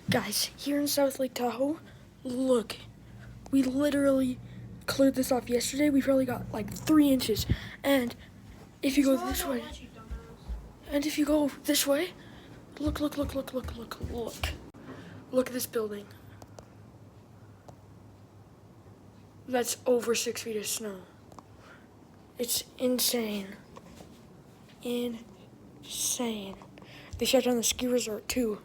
Guys, here in South Lake Tahoe, look, we literally cleared this off yesterday. We probably got like 3 inches. And if you go this way, look. Look at this building. That's over 6 feet of snow. It's insane. Insane. They shut down the ski resort too.